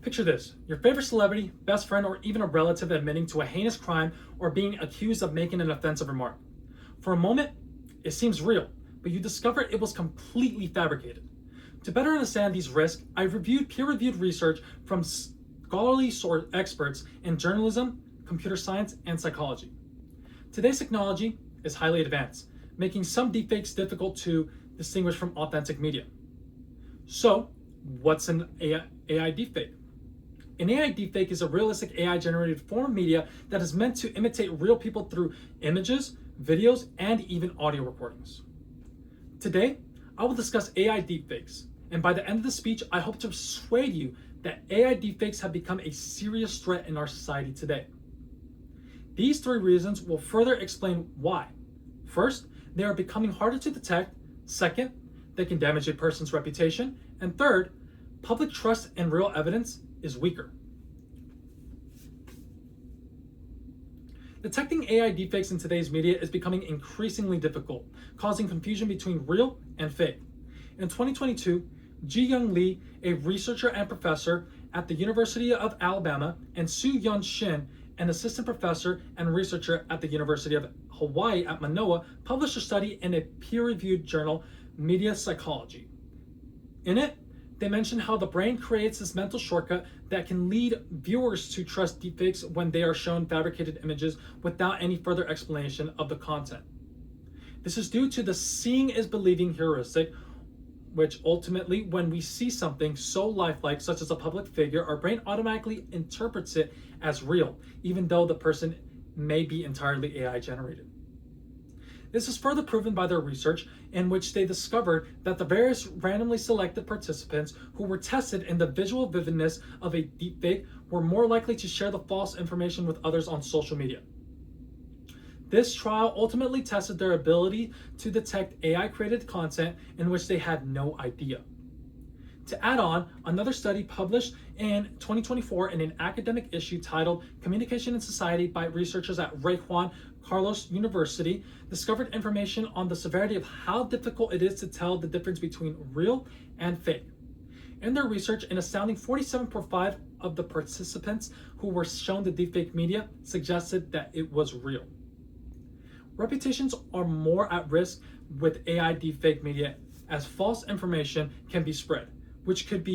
Picture this: your favorite celebrity, best friend, or even a relative admitting to a heinous crime or being accused of making an offensive remark. For a moment, it seems real, but you discover it was completely fabricated. To better understand these risks, I reviewed peer-reviewed research from scholarly experts in journalism, computer science, and psychology. Today's technology is highly advanced, making some deepfakes difficult to distinguish from authentic media. So, what's an AI deepfake? An AI deepfake is a realistic AI-generated form of media that is meant to imitate real people through images, videos, and even audio recordings. Today, I will discuss AI deepfakes, and by the end of the speech, I hope to persuade you that AI deepfakes have become a serious threat in our society today. These 3 reasons will further explain why. First, they are becoming harder to detect. Second, they can damage a person's reputation. And third, public trust in real evidence is weaker. Detecting AI deepfakes in today's media is becoming increasingly difficult, causing confusion between real and fake. In 2022, Ji-Young Lee, a researcher and professor at the University of Alabama, and Soo-Yeon Shin, an assistant professor and researcher at the University of Hawaii at Manoa, published a study in a peer-reviewed journal, Media Psychology. In it, they mentioned how the brain creates this mental shortcut that can lead viewers to trust deepfakes when they are shown fabricated images without any further explanation of the content. This is due to the seeing is believing heuristic, which ultimately, when we see something so lifelike, such as a public figure, our brain automatically interprets it as real, even though the person may be entirely AI generated. This is further proven by their research, in which they discovered that the various randomly selected participants who were tested in the visual vividness of a deepfake were more likely to share the false information with others on social media. This trial ultimately tested their ability to detect AI-created content in which they had no idea. To add on, another study published in 2024 in an academic issue titled Communication in Society by researchers at Rey Juan Carlos University discovered information on the severity of how difficult it is to tell the difference between real and fake. In their research, an astounding 47.5% of the participants who were shown the deepfake media suggested that it was real. Reputations are more at risk with AI deepfake media, as false information can be spread, which could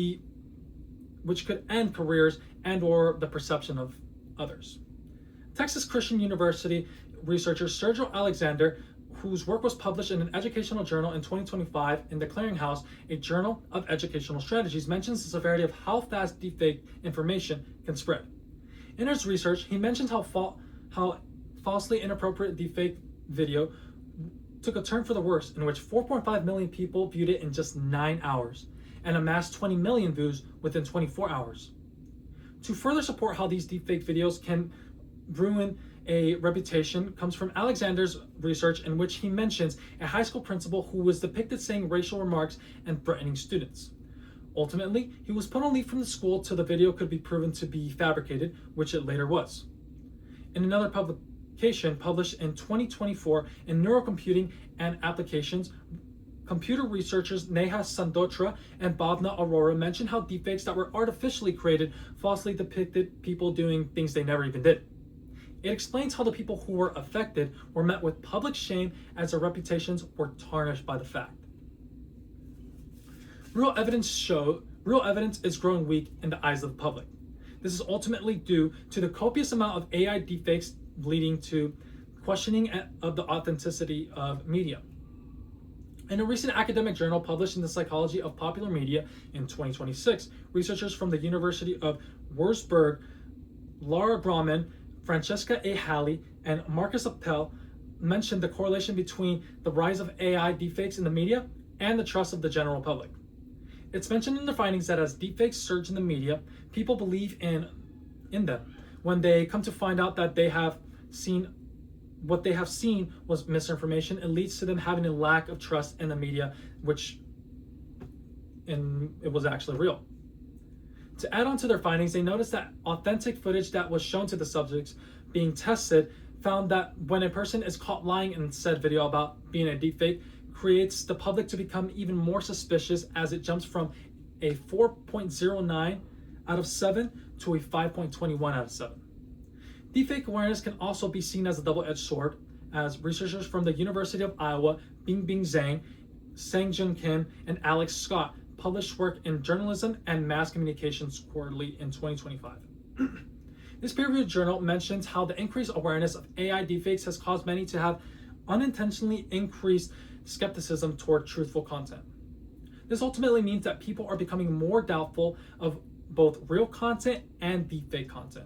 end careers and or the perception of others. Texas Christian University researcher Sergio Alexander, whose work was published in an educational journal in 2025 in the Clearinghouse, a journal of educational strategies, mentions the severity of how fast deepfake information can spread. In his research, he mentions how falsely inappropriate deepfake video took a turn for the worse, in which 4.5 million people viewed it in just 9 hours and amassed 20 million views within 24 hours. To further support how these deepfake videos can ruin a reputation comes from Alexander's research, in which he mentions a high school principal who was depicted saying racial remarks and threatening students. Ultimately, he was put on leave from the school till the video could be proven to be fabricated, which it later was. In another publication published in 2024 in Neurocomputing and Applications, computer researchers Neha Sandotra and Bhavna Arora mentioned how deepfakes that were artificially created falsely depicted people doing things they never even did. It explains how the people who were affected were met with public shame as their reputations were tarnished by the fact. Real evidence is growing weak in the eyes of the public. This is ultimately due to the copious amount of AI deepfakes, leading to questioning of the authenticity of media. In a recent academic journal published in the Psychology of Popular Media in 2026, researchers from the University of Würzburg, Laura Brauman, Francesca A. Halley, and Marcus Appel mentioned the correlation between the rise of AI deepfakes in the media and the trust of the general public. It's mentioned in the findings that as deepfakes surge in the media, people believe in them. When they come to find out that what they have seen was misinformation, it leads to them having a lack of trust in the media, it was actually real. To add on to their findings, they noticed that authentic footage that was shown to the subjects being tested found that when a person is caught lying in said video about being a deepfake, creates the public to become even more suspicious, as it jumps from a 4.09 out of 7 to a 5.21 out of 7. Deepfake awareness can also be seen as a double-edged sword, as researchers from the University of Iowa, Bingbing Zhang, Sangjun Kim, and Alex Scott published work in Journalism and Mass Communications Quarterly in 2025. This peer-reviewed journal mentions how the increased awareness of AI deepfakes has caused many to have unintentionally increased skepticism toward truthful content. This ultimately means that people are becoming more doubtful of both real content and deepfake content.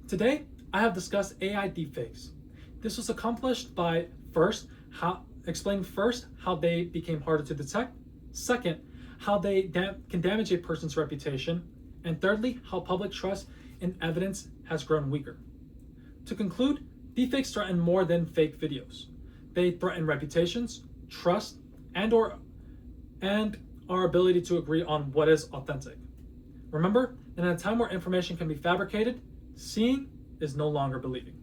Today, I have discussed AI deepfakes. This was accomplished by explaining first how they became harder to detect, second, how they can damage a person's reputation, and thirdly, how public trust in evidence has grown weaker. To conclude, deepfakes threaten more than fake videos. They threaten reputations, trust, and our ability to agree on what is authentic. Remember, in a time where information can be fabricated, seeing is no longer believing.